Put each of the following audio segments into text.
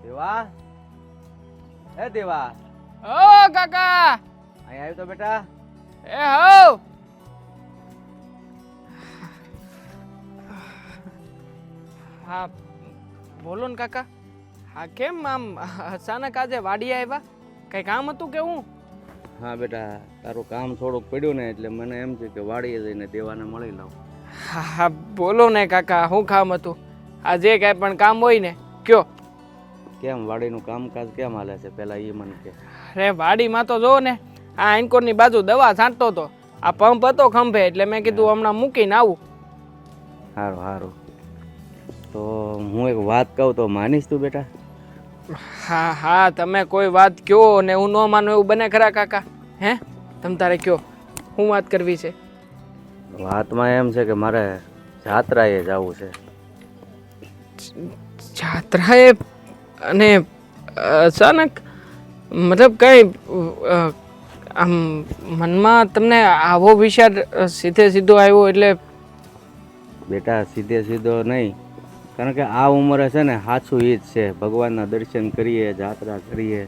દેવા, હે દેવા, ઓ કાકા, અહીં આવ્યો તો બેટા. એ હો. હા બોલો ને કાકા. હા કેમ આમ અચાનક આજે વાડી આવ્યા? કઈ કામ હતું કે હું? હા બેટા, તારું કામ થોડુંક પડ્યું ને એટલે મને એમ છે કે વાડીએ જઈને દેવાને મળી લઉં. હા હા બોલો ને કાકા, શું કામ હતું? આ જે કાંઈ પણ કામ હોય ને કયો. કેમ વાડીનું કામકાજ કેમ હાલે છે પેલા એ મને કે. અરે વાડીમાં તો જો ને આ એન્કોરની બાજુ દવા છાંટતો હતો. આ પંપ હતો ખંભે એટલે મેં કીધું હમણાં મૂકીને આવું. સારું સારું. તો હું એક વાત કહું તો માનીશ તું બેટા? હા હા તમે કોઈ વાત કયો ને હું ન માનું એવું બને ખરા કાકા? હે તમ તારે કયો શું વાત કરવી છે? વાતમાં એમ છે કે મારે જાત્રાએ જવું છે. જાત્રાએ? અને અચાનક મતલબ કઈ આમ મનમાં તમને આવો વિચાર સીધે સીધો આવ્યો? એટલે બેટા સીધે સીધો નહીં, કારણ કે આ ઉંમરે છે ને સાચું એ જ છે, ભગવાનના દર્શન કરીએ, જાત્રા કરીએ.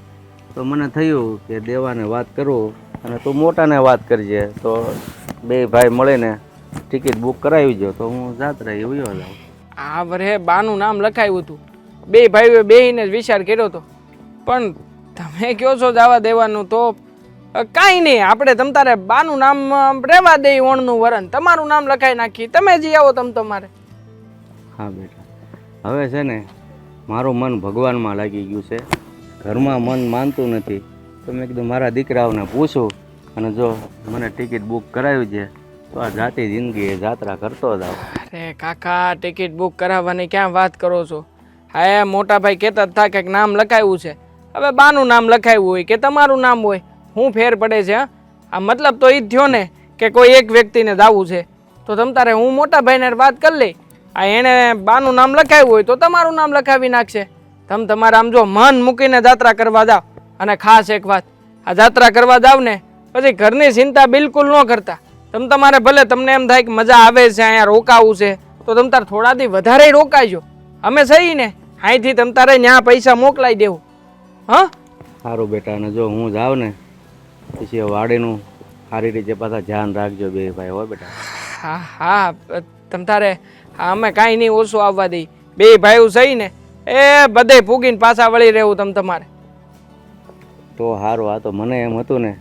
તો મને થયું કે દેવાને વાત કરું અને તું મોટાને વાત કરજે, તો બે ભાઈ મળીને ટિકિટ બુક કરાવી દો તો હું જાત્રાએ વયો જાઉં. આ વરે બાનું નામ લખાયું હતું. બે ભાઈઓએ બેહીને જ વિચાર કર્યો હતો. પણ તમે કહો છો જવા દેવાનું તો કાંઈ નહીં, આપણે તમ તારે બાનું નામ રહેવા દઈ, ઓણનું વરણ તમારું નામ લખાઈ નાખી, તમે જઈ આવો તમ તમારે. હા બેટા, હવે છે ને મારું મન ભગવાનમાં લાગી ગયું છે, ઘરમાં મન માનતું નથી. તો મેં કીધું મારા દીકરાઓને પૂછું અને જો મને ટિકિટ બુક કરાવી છે તો આ જાતી જિંદગી જાત્રા કરતો જ આવું. અરે કાકા, ટિકિટ બુક કરાવવાની ક્યાં વાત કરો છો? હા મોટા ભાઈ કહેતા જ હતા કે નામ લખાયું છે. હવે બાનું નામ લખાયું હોય કે તમારું નામ હોય, શું ફેર પડે છે? આ મતલબ તો એ જ થયો ને કે કોઈ એક વ્યક્તિને દાવું છે. તો તમ તારે હું મોટા ભાઈને વાત કરી લઈ, આ એણે બાનું નામ લખાયું હોય તો તમારું નામ લખાવી નાખશે. તમે તમારે આમ જો મન મૂકીને જાત્રા કરવા જાઓ. અને ખાસ એક વાત, આ જાત્રા કરવા જાવ ને પછી ઘરની ચિંતા બિલકુલ ન કરતા. તમારે ભલે તમને એમ થાય કે મજા આવે છે, અહીંયા રોકાવું છે, તો તમ તારે થોડા દી વધારે રોકાઈજો. અમે સહી ને અહીંથી તમ તારે ત્યાં પૈસા મોકલાઈ દેવું. હા સારું બેટા, અને જો હું જાઉં ને પછી વાડીનું સારી રીતે પાછા ધ્યાન રાખજો બે ભાઈ. હો બેટા. હા હા તમ તારે અમે કાંઈ નહીં ઓછું આવવા દઈ. બે ભાઈઓ સહી ને એ બધે પૂગીને પાછા વળી રહેવું તમારે. તો સારું. આ તો મને એમ હતું ને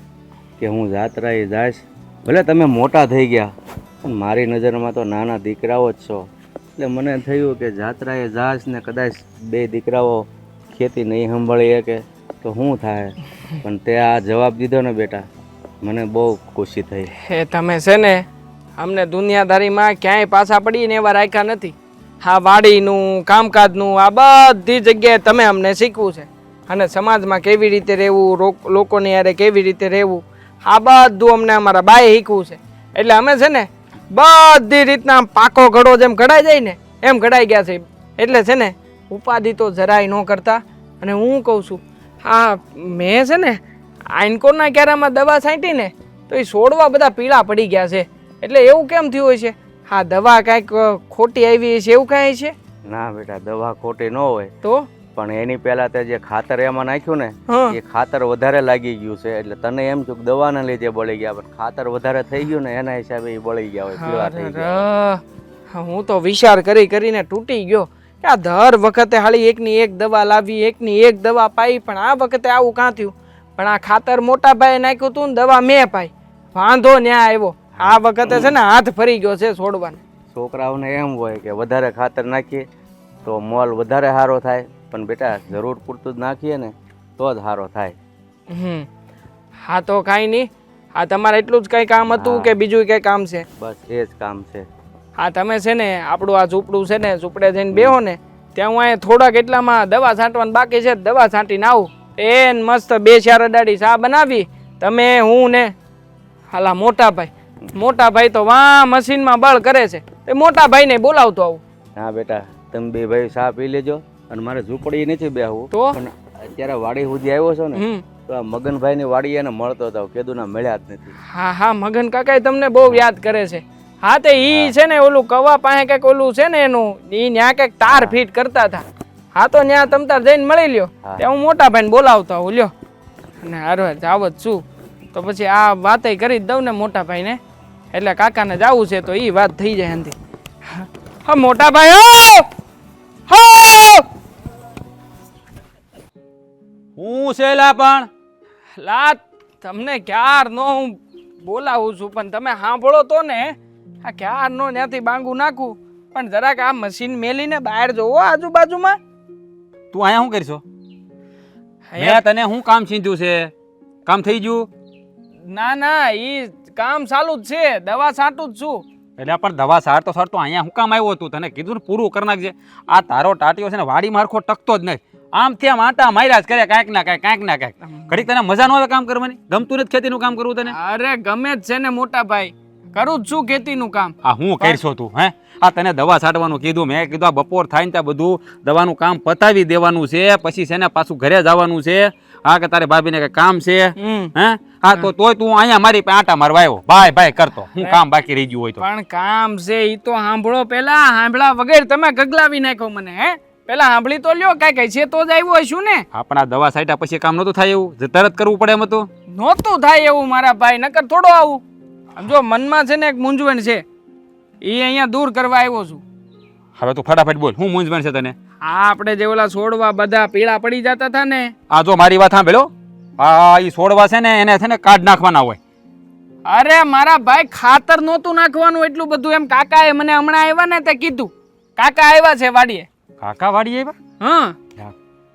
કે હું જાત્રાએ જઈશ, ભલે તમે મોટા થઈ ગયા પણ મારી નજરમાં તો નાના દીકરાઓ જ છો. એટલે મને થયું કે જાત્રાએ જાશ ને કદાચ બે દીકરાઓ ખેતી નહીં સંભાળી શકે તો શું થાય. પણ તે આ જવાબ દીધો ને બેટા, મને બહુ ખુશી થઈ. એ તમે છે ને અમને દુનિયાદારીમાં ક્યાંય પાછા પડીને એવા રાખ્યા નથી. હા વાડીનું કામકાજનું આ બધી જગ્યાએ તમે અમને શીખવું છે. અને સમાજમાં કેવી રીતે રહેવું, લોકોની યારે કેવી રીતે રહેવું, આ બધું અમને અમારા બાએ શીખવું છે. એટલે અમે છે ને બધી રીતના પાકો ઘડો જેમ ઘડાઈ જાય ને એમ ઘડાઈ ગયા છે. એટલે છે ને ઉપાધિ તો જરાય ન કરતા. અને હું કહું છું, હા મેં છે ને આઈનકોરના ક્યારામાં દવા છાંટી ને તો એ છોડવા બધા પીળા પડી ગયા છે. એટલે એવું કેમ થયું હોય છે? હા દવા કાંઈક ખોટી આવી છે એવું કાંઈ છે? ના બેટા, દવા ખોટી ન હોય તો પણ એની પહેલા તે જે ખાતર એમાં નાખ્યું ને હા એ ખાતર વધારે લાગી ગયું છે. એટલે તને એમ થયું કે દવાના લીધે બળી ગયા, પણ ખાતર વધારે થઈ ગયું ને એના હિસાબે એ બળી ગયા હોય, પીળા થઈ ગયા. હું તો વિચાર કરીને તૂટી ગયો કે આ દર વખતે હાલી એકની એક દવા લાવી, એકની એક દવા પાઈ, પણ આ વખતે આવું કાં થયું? પણ આ ખાતર મોટા ભાઈએ નાખ્યું હતું ને દવા મેં પાઈ, વાંધો ન્યા આવ્યો. આ વખતે છે ને હાથ ફરી ગયો છે છોડવાનો. છોકરાઓને એમ હોય કે વધારે ખાતર નાખીએ તો મોલ વધારે સારો થાય, પણ બેટા જરૂર પૂરતું જ નાખીએ ને તો જ સારો થાય. હા તો કાંઈ નહીં. હા તમારે એટલું જ કંઈ કામ હતું કે બીજું કંઈ કામ છે? બસ એ જ કામ છે. હા તમે છે ને આપણું આ ઝૂંપડું છે ને, ઝૂંપડે જઈને બેહો ને ત્યાં હું અહીંયા થોડાક એટલામાં દવા છાંટવાનું બાકી છે, દવા છાંટીને આવું. એન મસ્ત 2-4 અડાડી ચા બનાવી, તમે હું ને હાલા મોટા ભાઈ તો વાહ મશીનમાં બળ કરે છે. તે મોટા ભાઈને બોલાવતો આવું. હા બેટા, તમે બે ભાઈ ચા પી લેજો. અને મારે ઝૂંપડી નથી બેહવું તો પણ અત્યારે વાડી સુધી આવ્યો છો ને તો આ મગનભાઈની વાડી એને મળતો હતો, કેદુના મળ્યા જ નથી. હા હા મગન કાકા તમને બહુ યાદ કરે છે. હા તે ઈ છે ને ઓલું કવા પાસે કઈક ઓલું છે ને એનું ઈ ન્યા કઈક તાર ફીટ કરતા હતા. હા તો ત્યાં તમ તાર જઈને મળી લ્યો હા. ત્યાં હું મોટા ભાઈને બોલાવતા હું લ્યો અને હારવાર જાવ જ છું તો પછી આ વાતે કરી જ દઉં ને મોટા ભાઈને એટલે કાકાને જાવું છે તો એ વાત થઈ જાય અંધી હા મોટા ભાઈ હો હું છે લા પણ લા તમને ક્યારનો હું બોલાવું છું પણ તમે સાંભળો તો ને આ ક્યારનો ત્યાંથી બાંગુ નાખું પણ જરાક આ મશીન મેલીને બહાર જોવો આજુબાજુમાં તું અહીંયા શું કરશો મેં તને શું કામ છીંધ્યું છે કામ થઈ ગયું ના ના ઈ કામ ચાલુ જ છે દવા છાંટું જ છું એટલે પણ દવા સારતો અહીંયા શું કામ આવ્યો તું તને કીધું ને પૂરું કરી નાખજે આ તારો ટાટિયો છે ને વાડી મારખો ટકતો જ નહીં આમથી આમ આટા માર્યા જ કરે કાંઈક ના કાંઈક ઘડીક તને મજા ન આવે કામ કરવાની ગમતું નથી ખેતીનું કામ કરવું તને અરે ગમે જ છે ને મોટા ભાઈ કરું જ છું ખેતીનું કામ આ હું કરશો તું હે આ તને દવા છાંટવાનું કીધું મેં કીધું આ બપોર થાય ને ત્યાં બધું દવાનું કામ પતાવી દેવાનું છે પછી છે ને પાછું ઘરે જવાનું છે હા કે તારે ભાભીને કઈ કામ છે હે હા તો તોય તું અહીંયા મારી પાસે આટા મારવા આવ્યો ભાઈ કરતો હું કામ બાકી રહી ગયું હોય તો પણ કામ છે ઈ તો સાંભળો પેલા સાંભળા વગર તમે ગગલાવી નાખો મને હે પેલા સાંભળી તો લ્યો કાંઈ કઈ છે તો જ આવ્યો હશું ને આપણા દવા છાંટ્યા પછી કામ નહોતું થાય એવું જે તરત કરવું પડે એમ હતું નહોતું થાય એવું મારા ભાઈ નકર થોડો આવું સમજો મનમાં છે ને એક મૂંઝવણ છે એ અહીંયા દૂર કરવા આવ્યો છું હવે તું ફટાફટ બોલ હું મૂંઝવણ છે તને આ આપણે જે ઓલા છોડવા બધા પીળા પડી જતા હતા ને આ જો મારી વાત સાંભળો આ ઈ છોડવા છે ને એને છે ને કાઢ નાખવાના હોય અરે મારા ભાઈ ખાતર નહોતું નાખવાનું એટલું બધું એમ કાકાએ મને હમણાં આવ્યા ને તે કીધું કાકા આવ્યા છે વાડીએ કાકા વાડી આવ્યા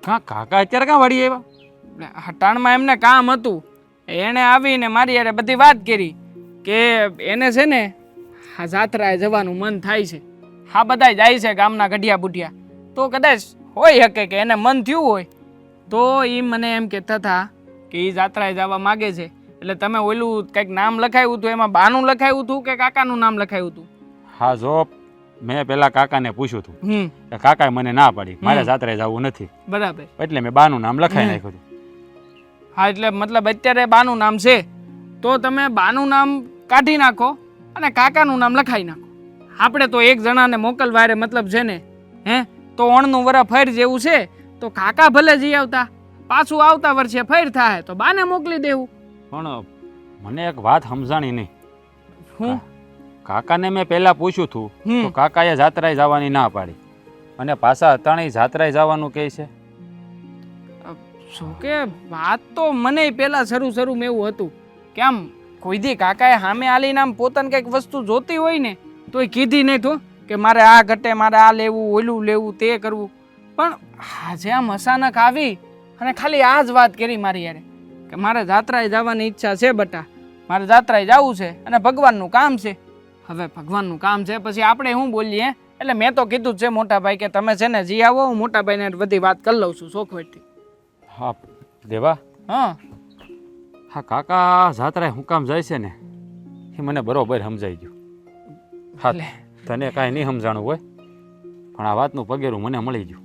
હા કાકા અત્યારે ક્યાં વાડી આવ્યા હટાણમાં એમને કામ હતું એણે આવીને મારી યારે બધી વાત કરી કે એને છે ને આ જાત્રાએ જવાનું મન થાય છે હા બધાય જાય છે ગામના ગઢિયા બુઢિયા તો કદાચ હોય શકે કે એને મન થયું હોય તો એ મને એમ કહેતા હતા કે એ જાત્રાએ જવા માગે છે એટલે તમે ઓલું કંઈક નામ લખાયું હતું એમાં બાનું લખાયું હતું કે કાકાનું નામ લખાયું હતું હા જો મેં પેલા કાકાને પૂછ્યું હતું કે કાકાએ મને ના પાડી મારે જાત્રાએ જવું નથી બરાબર એટલે મેં બાનું નામ લખાઈ નાખ્યું હતું હા એટલે મતલબ અત્યારે બાનું નામ છે તો તમે બાનું નામ કાઢી નાખો અને કાકાનું નામ લખાઈ નાખો આપણે તો એક જણાને મોકલવારે મતલબ છે ને હે તો ઓણનું વરા ફેર જેવું છે તો કાકા ભલે જઈ આવતા પાછું આવતા વર્ષે ફેર થાય તો બાને મોકલી દેવું પણ મને એક વાત સમજાણી નહીં હું કાકાને મેં પહેલા પૂછ્યું હતું હમ. તો કાકાએ જાત્રાએ જવાની ના પાડી અને પાછા અતાણી જાત્રાએ જવાનું કહે છે શું કે વાત તો મને પેલા શરૂમાં એવું હતું કે આમ કોઈ દી કાકાએ સામે આલીને આમ પોતાને કંઈક વસ્તુ જોતી હોય ને તો એ કીધી નહીં તો કે મારે આ ઘટે મારે આ લેવું ઓલું લેવું તે કરવું પણ આજે આમ અચાનક આવી અને ખાલી આ જ વાત કરી મારી યારે કે મારે જાત્રાએ જવાની ઈચ્છા છે બટા મારે જાત્રાએ જવું છે અને ભગવાનનું કામ છે હવે ભગવાનનું કામ છે પછી આપણે શું બોલીએ એટલે મેં તો કીધું જ છે મોટા ભાઈ કે તમે છે ને જી આવો હું મોટા ભાઈને બધી વાત કરી લઉં છું શોખવેટથી હા દેવા હા હા કાકા જાત્રાએ હું કામ જાય છે ને એ મને બરોબર સમજાઈ ગયું હા લે. તને કાંઈ નહીં સમજાણું હોય પણ આ વાતનું પગેરું મને મળી ગયું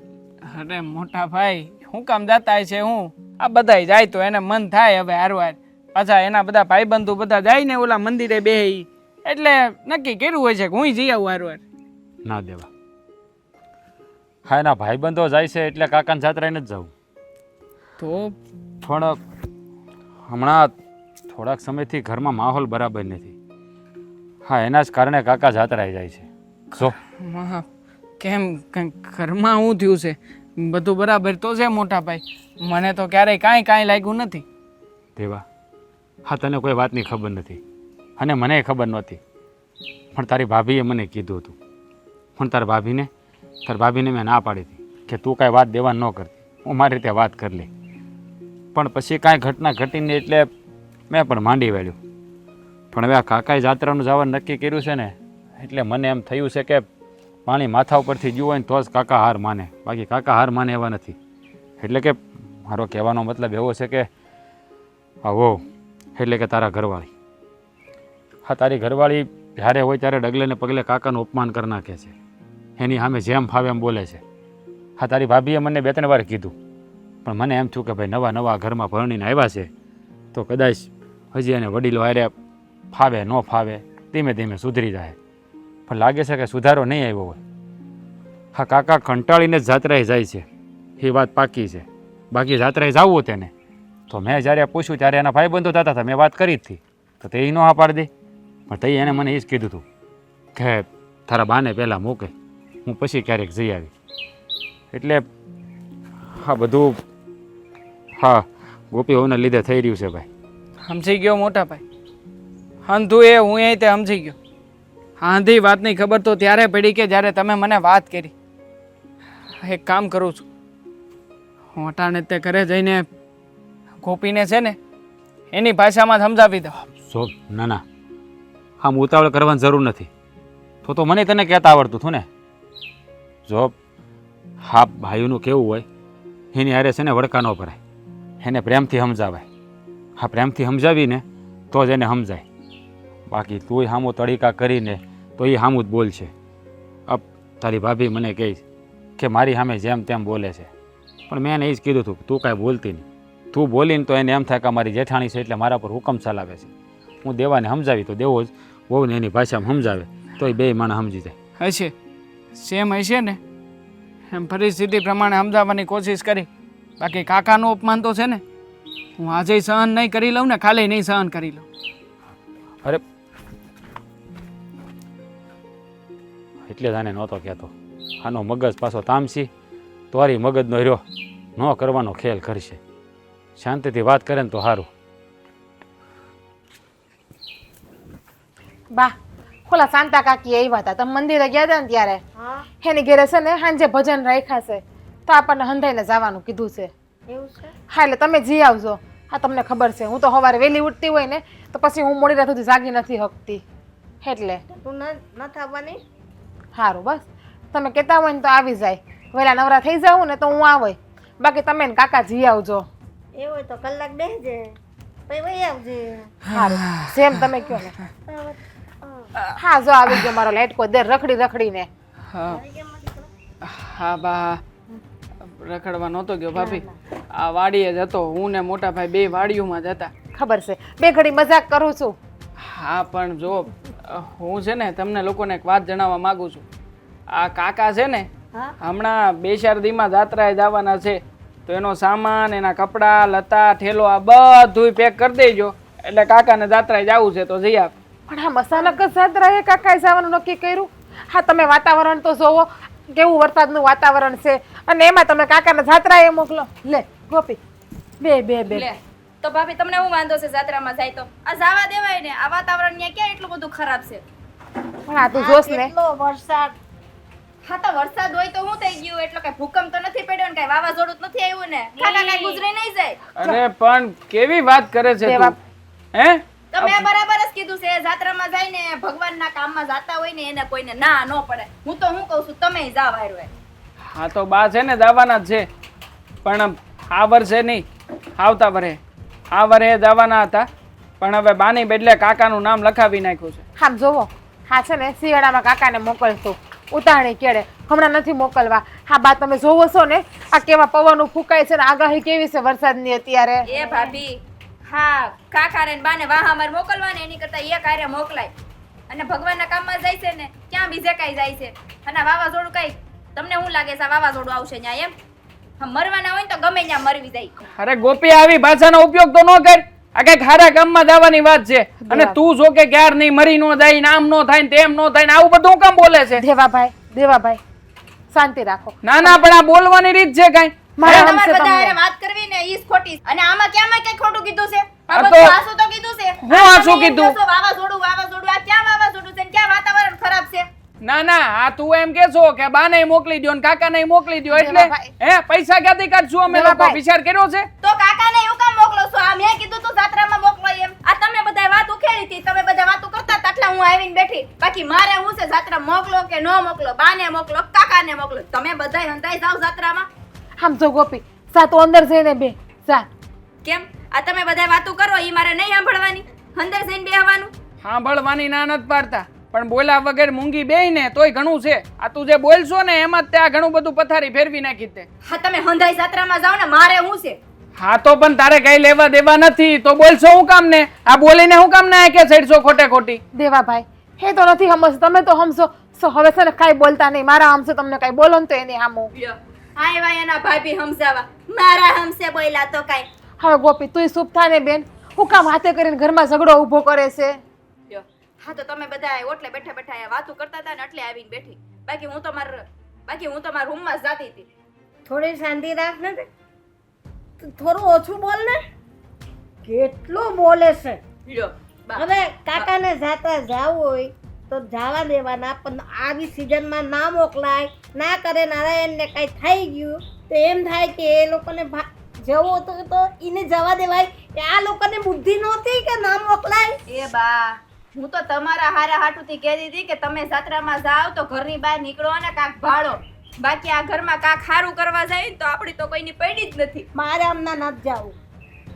અરે મોટા ભાઈ શું કામ જાતા છે હું આ બધાય જાય તો એને મન થાય હવે હારવાર પાછા એના બધા ભાઈબંધુ બધા જાય ને ઓલા મંદિરે બેહી એટલે નક્કી કર્યું હોય છે કે હું જઈ આવું હારવાર ના દેવા હા એના ભાઈબંધો જાય છે એટલે કાકાને જાત્રાએ નથી જવું તો પણ હમણાં થોડાક સમયથી ઘરમાં માહોલ બરાબર નથી હા એના જ કારણે કાકા જાત્રાએ જાય છે જો મહા, કેમ કંઈક ઘરમાં શું થયું છે બધું બરાબર તો છે મોટા ભાઈ મને તો ક્યારેય કાંઈ લાગ્યું નથી દેવા હા તને કોઈ વાતની ખબર નથી અને મને ખબર નહોતી પણ તારી ભાભીએ મને કીધું હતું પણ તારી ભાભીને મેં ના પાડી હતી કે તું કાંઈ વાત દેવા ન કરતી હું મારી રીતે વાત કરી લે પણ પછી કાંઈ ઘટના ઘટીને એટલે મેં પણ માંડી વાળ્યું પણ હવે આ કાકાએ જાત્રાનું જવાનું નક્કી કર્યું છે ને એટલે મને એમ થયું છે કે પાણી માથા ઉપરથી ગયું હોય ને તો જ કાકા હાર માને બાકી કાકા હાર માને એવા નથી એટલે કે મારો કહેવાનો મતલબ એવો છે કે આવો એટલે કે તારા ઘરવાળી હા તારી ઘરવાળી જ્યારે હોય ત્યારે ડગલે ને પગલે કાકાનું અપમાન કરી નાખે છે એની સામે જેમ ફાવે એમ બોલે છે હા તારી ભાભીએ મને 2-3 વાર કીધું પણ મને એમ થયું કે ભાઈ નવા ઘરમાં ભરણીને આવ્યા છે તો કદાચ હજી એને વડીલો હારે ફાવે ન ફાવે ધીમે ધીમે સુધરી જાય પણ લાગે છે કે સુધારો નહીં આવ્યો હોય હા કાકા કંટાળીને જ જાત્રાએ જાય છે એ વાત પાકી છે. બાકી જાત્રાએ જવું તેને તો મેં જ્યારે પૂછ્યું ત્યારે એના ભાઈબંધો થતા હતા, મેં વાત કરી જ હતી તો તે ન હા પાડી દે. પણ તે એને મને એ જ કીધું હતું કે તારા બાને પહેલાં મૂકે, હું પછી ક્યારેક જઈ આવી. એટલે હા બધું હા ગોપી હોવાને લીધે થઈ રહ્યું છે ભાઈ. સમજી ગયો મોટા ભાઈ. અંધું એ હું એ તે સમજી ગયો. આંધી વાતની ખબર તો ત્યારે પડી કે જ્યારે તમે મને વાત કરી. એક કામ કરું છું, હું અટાણે તે ઘરે જઈને ગોપીને છે ને એની ભાષામાં સમજાવી દઉં. સો ના ના આમ ઉતાવળ કરવાની જરૂર નથી. તો મને તને કહેતા આવડતું હતું ને. જો હા ભાઈઓનું કેવું હોય એની હારે છે ને વડકા ન ભરાય, એને પ્રેમથી સમજાવાય. હા પ્રેમથી સમજાવીને તો જ એને સમજાય. બાકી તુંય સામું તડીકા કરીને તો એ સામું જ બોલશે. અબ તારી ભાભી મને કહે કે મારી સામે જેમ તેમ બોલે છે, પણ મેં એને એ જ કીધું હતું તું કાંઈ બોલતી નહીં. તું બોલીને તો એને એમ થાય કે મારી જેઠાણી છે એટલે મારા પર હુકમ ચલાવે છે. હું દેવાને સમજાવી તો દેવો જ બહુને એની ભાષામાં સમજાવે તો એ બે માણસ સમજી જાય. હશે સેમ હશે ને એમ પરિસ્થિતિ પ્રમાણે સમજાવવાની કોશિશ કરી. બાકી કાકાનું અપમાન તો છે ને હું આજે સહન નહીં કરી લઉં ને ખાલી નહીં સહન કરી લઉં. અરે એટલે જ આને નહોતો કહેતો. આનો મગજ પાછો તામસી તોરી મગજનો રહ્યો ન કરવાનો ખેલ કરશે. શાંતિથી વાત કરે ને તો સારું. બા ખોલા શાંતા કાકી આવ્યા હતા, તમે મંદિરે ગયા હતા ને ત્યારે એની ઘેરે છે ને સાંજે ભજન રાખ્યા છે તો આપણને હંધાઈને જવાનું કીધું છે. હા એટલે તમે જી આવજો. હા તમને ખબર છે હું તો સવારે વહેલી ઉઠતી હોય ને તો પછી હું મોડી રાત સુધી જાગી નથી શકતી એટલે સારું બસ તમે કહેતા હોય ને તો આવી જાય. વહેલા નવરા થઈ જાવ ને તો હું આવે. બાકી તમે ને કાકા જી આવજો. એવું હોય તો કલાક બેસજે પછી વહી આવજે. સારું જેમ તમે કહો ને. હા જો આવી ગયો મારો લાઈટ કોઈ દર રખડીને. હા હા બા રખડવા નહોતો ગયો ભાભી. આ વાડીએ જ હતો. હું ને મોટા ભાઈ બે વાડીઓમાં જ હતા. ખબર છે બે ઘડી મજાક કરું છું. હા પણ જો હું છે ને તમને લોકોને એક વાત જણાવવા માંગુ છું. આ કાકા છે ને હમણાં 2-4 દીમાં જાત્રાએ જવાના છે તો એનો સામાન એના કપડાં લતા ઠેલો આ બધું પેક કરી દેજો એટલે કાકાને જાત્રાએ જવું છે તો જઈ આપ. પણ આ અચાનક જ જાત્રાએ કાકાએ જવાનું નક્કી કર્યું. હા તમે વાતાવરણ તો જોવો કેવું વરસાદનું વાતાવરણ છે અને એમાં તમે કાકાને જાત્રાએ મોકલો. લે ગોપી બે બે બે લે તો ભાભી તમને હું વાંધો છે જાત્રામાં જાય તો આ જવા દેવાય ને. આ વાતાવરણ ન્યા ક્યાં એટલું બધું ખરાબ છે. પણ આ તું જોશ ને વરસાદ. હા તો વરસાદ હોય તો હું થઈ ગયું એટલે કઈ ભૂકંપ તો નથી પડ્યો ને કઈ વાવાઝોડું જ નથી આવ્યું ને. કાકા કઈ ગુજરી નહીં જાય. અરે પણ કેવી વાત કરે છે તું? હે તમે બરાબર જ કીધું છે. જાત્રામાં જઈને ભગવાનના કામમાં જાતા હોય ને એને કોઈને ના ન પડે. હું તો હું કહું છું તમે જાવ આર્યો. હા તો બા છે ને જવાના જ છે પણ આ વર્ષે નહીં આવતા વરે. આ વરે જવાના હતા પણ હવે બાની બદલે કાકાનું નામ લખાવી નાખ્યું છે. આમ જોવો હા છે ને શિયાળામાં કાકાને મોકલતો ઉતાણી કેળે હમણાં નથી મોકલવા. હા બા તમે જોવો છો ને આ કેવા પવનો ફૂંકાય છે ને આગાહી કેવી છે વરસાદની અત્યારે. એ ભાભી હા કાકાને ને બાને વાહ અમાર મોકલવાને એની કરતા એક હારે મોકલાય. અને ભગવાનના કામમાં જાય છે ને ક્યાં બીજે કાંઈ જાય છે. અને વાવાઝોડું કઈ તમને શું લાગે છે આ વાવાઝોડું આવશે ન્યા એમ? મરવાના હોય ને તો ગમે ત્યાં મરવી જાય. અરે ગોપી આવી ભાષાનો ઉપયોગ તો ન કર. આ કઈક ખારા કામમાં જવાની વાત છે અને તું જો કે ક્યાર નહીં મરી નો જાય નામ નો થાય ને તેમ નો થાય ને આવું બધું કામ બોલે છે. દેવાભાઈ શાંતિ રાખો. ના ના પણ આ બોલવાની રીત છે કઈ. મારા તમારે હમસે બધા તમને હારે વાત કરવી ને ઈ જ ખોટી. અને આમાં ક્યાંમાં કઈ ખોટું કીધું છે? આ આ તો- બધું હાસું તો કીધું છે. હું હાસું તમે એમ કીધું? કહો છો, વાવાઝોડું વાવાઝોડું. આ ક્યાં વાવાઝોડું છે ને ક્યાં વાતાવરણ ખરાબ છે? ના ના આ તું એમ કેશો કે બાને મોકલી દો ને કાકાને મોકલી દો એટલે દેવાભાઈ. હે પૈસા ક્યાંથી કાઢશું અમે લોકો દેવાભાઈ. વિચાર કર્યો છે? તો કાકાને એવું કામ મોકલો છો? આ મેં કીધું તું જાત્રામાં મોકલો એમ. આ તમે બધાય વાત ઉખેડી હતી. તમે બધા વાતો કરતા હતા એટલે હું આવીને બેઠી. બાકી મારે હું છે જાત્રા મોકલો કે ન મોકલો, બાને મોકલો, કાકાને મોકલો. તમે બધાય હંતાઈ જાવ જાત્રામાં. આમ જો ગોપી સાતો અંદર જઈને બે જા. કેમ? આ તમે બધાય વાતો કરો ઈ મારે નહીં સાંભળવાની? અંદર જઈને બેહવાનું? સાંભળવાની ના નથી પાડતા પણ બોલા વગર મૂંગી બેય ને તોય ઘણું છે. આ તું જે બોલશો ને એમાં જ ત્યાં ઘણું બધું પથારી ફેરવી નાખી તે. હા તમે હંધાઈ જાત્રામાં જાવ ને મારે હું છે. હા તો પણ તારે કઈ લેવા દેવા નથી તો બોલશો હું કામ ને? આ બોલીને હું કામ ને કે સડશો ખોટે ખોટી? દેવાભાઈ હે તો નથી સમજતો તમે તો સમજો. સો હવે છે ને કાંઈ બોલતા નહીં મારા આમસે તમને કાંઈ બોલો ને તો એની આમું. આય વાય એના ભાભી સમજાવા મારા હમસે બોલ્યા તો કાઈ. હવે ગોપી તું ચૂપ થા ને બેન, હું કામ હાથે કરીને ઘરમાં ઝઘડો ઊભો કરે છે? લ્યો, હા તો તમે બધા ઓટલે બેઠા બેઠા અહીંયા વાતો કરતા હતા ને એટલે આવીને બેઠી. બાકી હું તો મારા રૂમમાં જ જાતી હતી. થોડી શાંતિ રાખ ને, થોડું ઓછું બોલ ને. કેટલું બોલે છે. લ્યો, બા. હવે કાકાને જાત્રા જાવું હોય તો જવા દેવાના, પણ આવી સિઝનમાં ના મોકલાય. ના કરે નારાયણને કાંઈ થઈ ગયું તો એમ થાય કે એ લોકોને જવું હતું તો એને જવા દેવાય. કે આ લોકોને બુદ્ધિ નહોતી કે ના મોકલાય. એ બા, હું તો તમારા હારા હાટુથી કહેતી હતી કે તમે જાત્રામાં જાઓ તો ઘરની બહાર નીકળો અને કાંક ભાળો. બાકી આ ઘરમાં કાંક સારું કરવા જાય તો આપણી તો કોઈની પડી જ નથી. મારે હમણાં નથી જવું.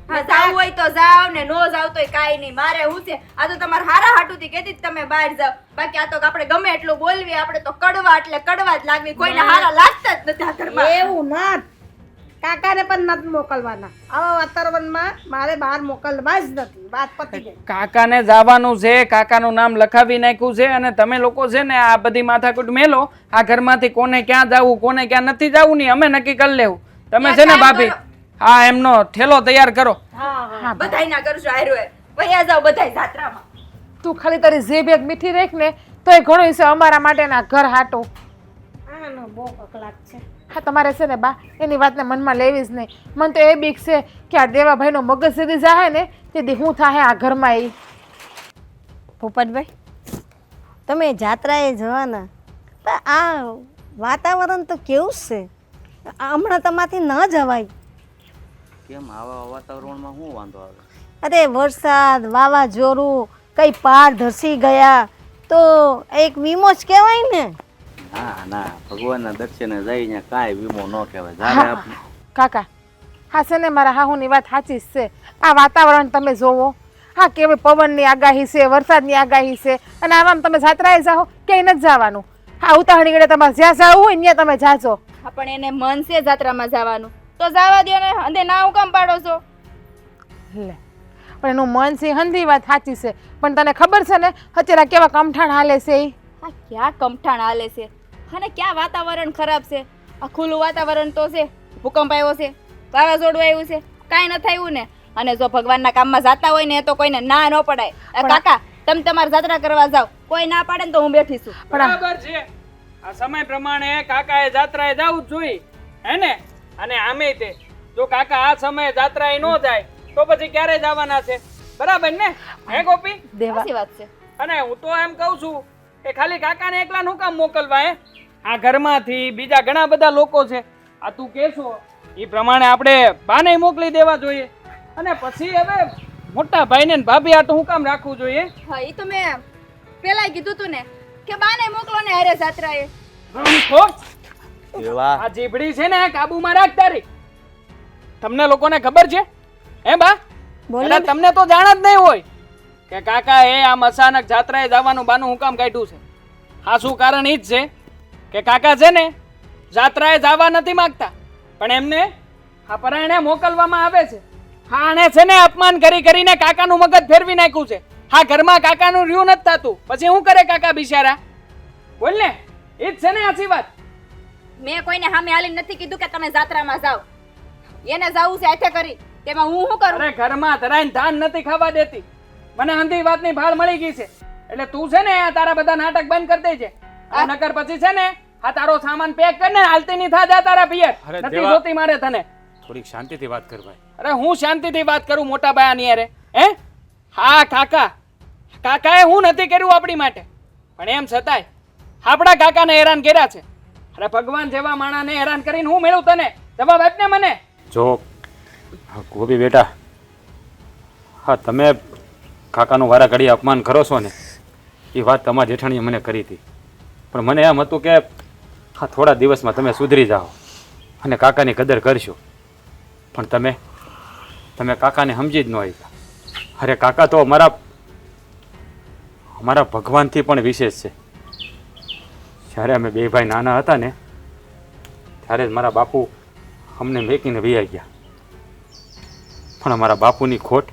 હા, જાવું હોય તો જાઓ ને નો જાવ તોય કાંઈ નહીં. મારે હું છે આ તો તમારા હારા હાટુથી કહેતી તમે બહાર જાઓ. બાકી આ તો આપણે ગમે એટલું બોલવી, આપણે તો કડવા એટલે કડવા જ લાગવી. કોઈને હારા લાગતા જ નથી આ ઘરમાં. એવું ના, કાકાને પણ નથી મોકલવાના. આવા વાતાવરણમાં મારે બહાર મોકલવા જ નથી. વાત પતી ગઈ. કાકાને જવાનું છે, કાકાનું નામ લખાવી નાખ્યું છે અને તમે લોકો છે ને આ બધી માથાકૂટ મેલો. આ ઘરમાંથી કોને ક્યાં જવું કોને ક્યાં નથી જવું નહીં અમે નક્કી કરી લેવું. તમે છે ને ભાભી હા એમનો ઠેલો તૈયાર કરો. હા બધાય ના કરજો હારું વયા જાઓ બધાય જાત્રામાં. તું ખાલી તારી જીભ એક મીઠી રાખ ને તો એ ઘણું છે અમારા માટેના ઘર હાટો. આનો બહુ કકલાટ છે. હા તમારે છે ને બા એની વાતને મનમાં લેવી જ નહીં. મને તો એ બીક છે કે આ દેવાભાઈનો મગજ સીધી જાહે ને તેથી હું થાહે આ ઘરમાં. એ પોપટભાઈ, તમે જાત્રાએ જવાના તો આ વાતાવરણ તો કેવું છે. હમણાં તમારાથી ન જવાય. કેમ આવા વાતાવરણમાં શું વાંધો આવે? અરે વરસાદ, વાવાઝોડું, કઈ પહાડ ધસી ગયા તો એક વીમો જ કહેવાય ને. ના ના, ભગવાનના દર્શને જઈને કાંઈ વીમો ન કહેવાય. જ્યારે આપણે કાકા હા છે ને મારા હાહુની વાત સાચી જ છે. આ વાતાવરણ તમે જોવો. હા કેવી પવનની આગાહી છે, વરસાદની આગાહી છે અને આમાં તમે જાત્રાએ જાઓ ક્યાંય નથી જવાનું. હા ઉતાવળી ગળે તમારે જ્યાં જવું હોય ત્યાં તમે જાજો. હા પણ એને મન છે જાત્રામાં જવાનું તો જવા દો ને. અંધે ના હું કામ પાડો છો? લે પણ એનું મન છે હંધી વાત સાચી છે પણ તને ખબર છે ને અત્યારે કેવા કમઠાણ હાલે છે એ? હા ક્યાં કમઠાણ હાલે છે અને ક્યાં વાતાવરણ ખરાબ છે. આ ખુલ્લું વાતાવરણ તો છે. ભૂકંપ આવ્યો છે, વાવાઝોડું આવ્યું છે, કાંઈ ન થયું ને. અને જો ભગવાનના કામમાં જાતા હોય ને તો કોઈને ના ન પડાય. કાકા તમે તમારી જાત્રા કરવા જાઓ, કોઈ ના પાડે ને તો હું બેઠી છું. બરાબર છે. આ સમય પ્રમાણે કાકાએ જાત્રાએ જવું જ જોઈએ હે ને. અને આમે તે જો કાકા આ સમયે જાત્રાએ ન જાય તો પછી ક્યારે જવાના છે? બરાબર ને હે ગોપી? દેવા સાચી વાત છે. અને હું તો એમ કહું છું કે ખાલી કાકાને એકલા નું કામ મોકલવા હે? આ ઘરમાંથી બીજા ઘણા બધા લોકો છે. આ તું કહેશો એ પ્રમાણે આપણે બાને મોકલી દેવા જોઈએ. અને પછી હવે મોટા ભાઈને ને ભાભી આ તો હું કામ રાખવું જોઈએ? હા એ તો મેં પેલા કીધું તું ને કે બાને મોકલો ને હારે જાત્રાએ. એવા આ જીભડી છે ને કાબુમાં રાખ તારી. તમને લોકોને ખબર છે હે બા? બોલો એટલે તમને તો જાણ જ નહીં હોય કે કાકા એ આમ અચાનક જાત્રાએ જવાનું બાનું હું કામ કાઢ્યું છે. આ શું કારણ ઈ જ છે કે કાકા છે ને જાત્રાએ જવા નથી માંગતા પણ એમને આ પરાયણે મોકલવામાં આવે છે. હા આને છે ને અપમાન કરી કરીને કાકાનું મગજ ફેરવી નાખ્યું છે. હા ઘરમાં કાકાનું રહ્યું નથી થતું પછી શું કરે કાકા બિચારા? બોલ ને ઈ જ છે ને આછી વાત. મેં કોઈને સામે હાલીને નથી કીધું કે તમે જાત્રામાં જાઓ. એને જાવું છે હાથે કરી તેમાં હું શું કરું? અરે ઘરમાં ધરાઈને ધાન નથી ખાવા દેતી. મને અંધી વાતની ભાળ મળી ગઈ છે એટલે તું છે ને આ તારા બધા નાટક બંધ કરી દેજે. આ નકર પછી છે ને આ તારો સામાન પેક કરીને હાલતી ની થા જા તારા પિયર. અરે નથી દેવા. જોતી મારે તને. થોડીક શાંતિથી વાત કર ભાઈ. અરે હું શાંતિથી વાત કરું મોટા ભાયાની યારે હે? હા કાકાએ હું નથી કર્યું આપણી માટે પણ એમ છતાંય આપણા કાકાને હેરાન કર્યા છે. અરે ભગવાન જેવા માણાને હેરાન કરીને હું મેળવું તને? જવાબ આપ ને મને. જો ગોપી બેટા, હા તમે કાકાનું વારા ઘડી અપમાન કરો છો ને એ વાત તમારા જેઠાણીએ મને કરી હતી પણ મને એમ હતું કે હા થોડા દિવસમાં તમે સુધરી જાઓ અને કાકાની કદર કરશો પણ તમે કાકાને સમજી જ ન આવ્યા. અરે કાકા તો અમારા ભગવાનથી પણ વિશેષ છે. જ્યારે અમે બે ભાઈ નાના હતા ને ત્યારે જ મારા બાપુ અમને મેકીને વૈયા ગયા પણ અમારા બાપુની ખોટ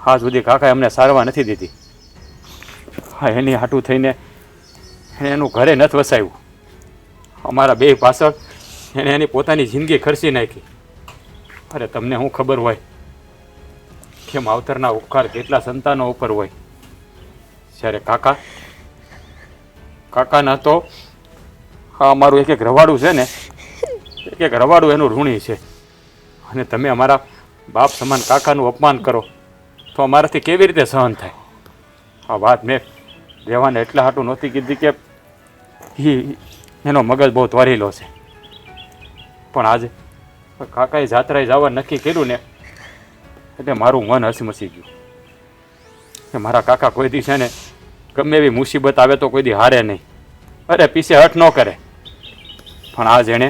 આજ સુધી કાકાએ અમને સારવા નથી દીધી. હા એની હાટું થઈને એનું ઘરે નથી વસાવ્યું. અમારા બે પાછળ એણે એની પોતાની જિંદગી ખર્ચી નાખી. અરે તમને શું ખબર હોય કે માવતરના ઉપકાર કેટલા સંતાનો ઉપર હોય. જ્યારે કાકાના તો હા અમારું એક રવાડું છે ને, એક રવાડું એનું ઋણી છે. અને તમે અમારા બાપ સમાન કાકાનું અપમાન કરો તો અમારાથી કેવી રીતે સહન થાય? આ વાત મેં રહેવાને એટલા હાટું નહોતી કીધી કે એનો મગજ બહુ ત્વરેલો છે. પણ આજે કાકાએ જાત્રાએ જવા નક્કી કર્યું ને એટલે મારું મન હસમસી ગયું કે મારા કાકા કોઈ દી છે ને ગમે એવી મુસીબત આવે તો કોઈ દી હારે નહીં. અરે પીછે હઠ ન કરે. પણ આજ એણે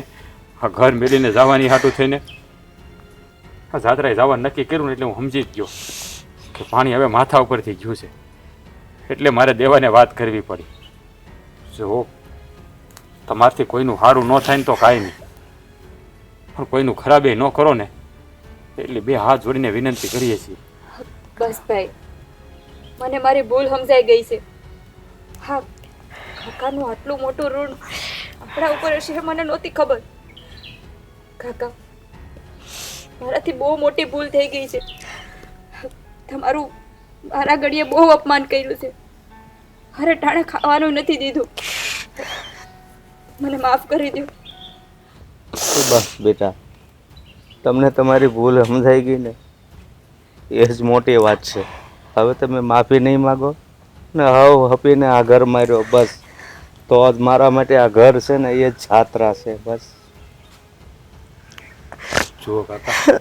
આ ઘર મેળીને જવાની હાટું થઈને આ જાત્રાએ જવા નક્કી કર્યું ને એટલે હું સમજી જ ગયો કે પાણી હવે માથા ઉપરથી ગયું છે. એટલે મારે દેવાને વાત કરવી પડી. જો તમારથી કોઈનું સારું ન થાય ને તો કાંઈ નહીં, પણ કોઈનું ખરાબે ન કરો ને એટલે બે હાથ જોડીને વિનંતી કરીએ છીએ. બસ ભાઈ, મને મારી ભૂલ સમજાઈ ગઈ છે. હા, કાકાનું આટલું મોટું ઋણ આપણા ઉપર હશે મને નહોતી ખબર. કાકા, મારાથી બહુ મોટી ભૂલ થઈ ગઈ છે. તમારું મારા ઘડીએ બહુ અપમાન કર્યું છે. અરે ટાણે ખાવાનું નથી દીધું. મને માફ કરી દો. બસ બેટા, તમને તમારી ભૂલ સમજાઈ ગઈ ને એ જ મોટી વાત છે. હવે તમે માફી નહીં માગો ને હવ હપીને આ ઘર માર્યો બસ, તો જ મારા માટે આ ઘર છે ને એ જ છાત્રા છે. બસ જુઓ કાકા,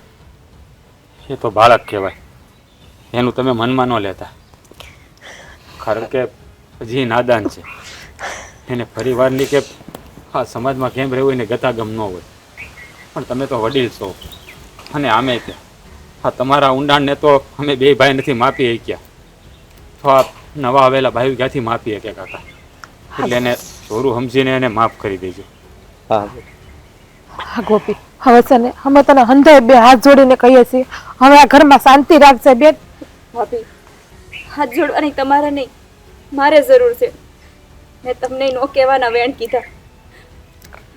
એ તો બાળક કહેવાય, એનું તમે મનમાં ન લેતા. કારણ કે હજી નાદાન છે. એને પરિવારની કે આ સમાજમાં કેમ રહેવું એને ગતાગમ ન હોય. પણ તમે તો વડીલ છો અને આમે તે હા તમારા ઊંડાણને તો અમે બે ભાઈ નથી માપી શક્યા, તો આ નવા આવેલા ભાઈ ક્યાંથી માપી શકે કાકા? એટલે એને થોડું સમજીને એને માફ કરી દેજો. હા હા ગોપી, હવે છે ને અમે તને હંધાય બે હાથ જોડીને કહીએ છીએ, હવે આ ઘરમાં શાંતિ રાખજે બેન. ભાભી, હાથ જોડવાની તમારે નહીં, મારે જરૂર છે. મેં તમને નો કહેવાના વેણ કીધા.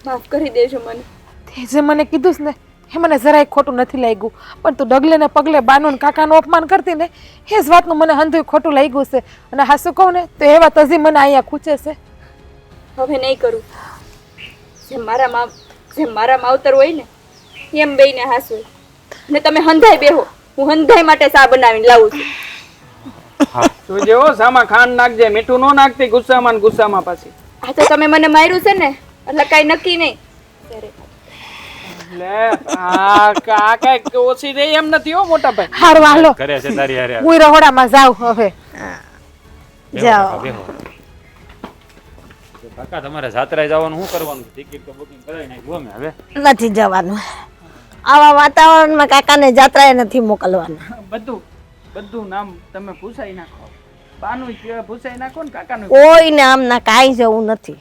માફ કરી દેજો મને. તે જે મને કીધું છે ને એ મને જરાય ખોટું નથી લાગ્યું, પણ તું ડગલે ને પગલે બાનું ને કાકાનું અપમાન કરતી ને એ જ વાતનું મને હંધુય ખોટું લાગ્યું છે. અને હાસું કહું ને તો એ વાત હજી મને અહીંયા ખૂચે છે. હવે નહીં કરું. જેમ મારા માવતર હોય ને એમ બેયને હાસ હોય. ને તમે હંધાઈ બેહો, હું હંધાઈ માટે ચા બનાવીને લાવું છું. તું જેવો સામા ખાંડ નાખજે, મીઠું ન નાખતી ગુસ્સામાં ને ગુસ્સામાં પાછી. આ તો તમે મને માર્યું છે ને એટલે કઈ નક્કી નહીં. લે આ કાકા ઓછી દે એમ નથી હો મોટા ભાઈ. હારું હાલો, કરે છે તારી હારે. હું રહોડામાં જાઉં હવે. જાઓ. કાકા તમારે જાત્રાએ જવાનું શું કરવાનું? ટિકિટ તો બુકિંગ કરાવી નાખી અમે હવે. નથી જવાનું. આવા વાતાવરણમાં કાકાને જાત્રાએ નથી મોકલવાના. બધું નામ તમે પૂછાઈ નાખો. બાનું પૂછાઈ નાખો ને કાકાનું. કોઈને આમના કાંઈ જવું નથી.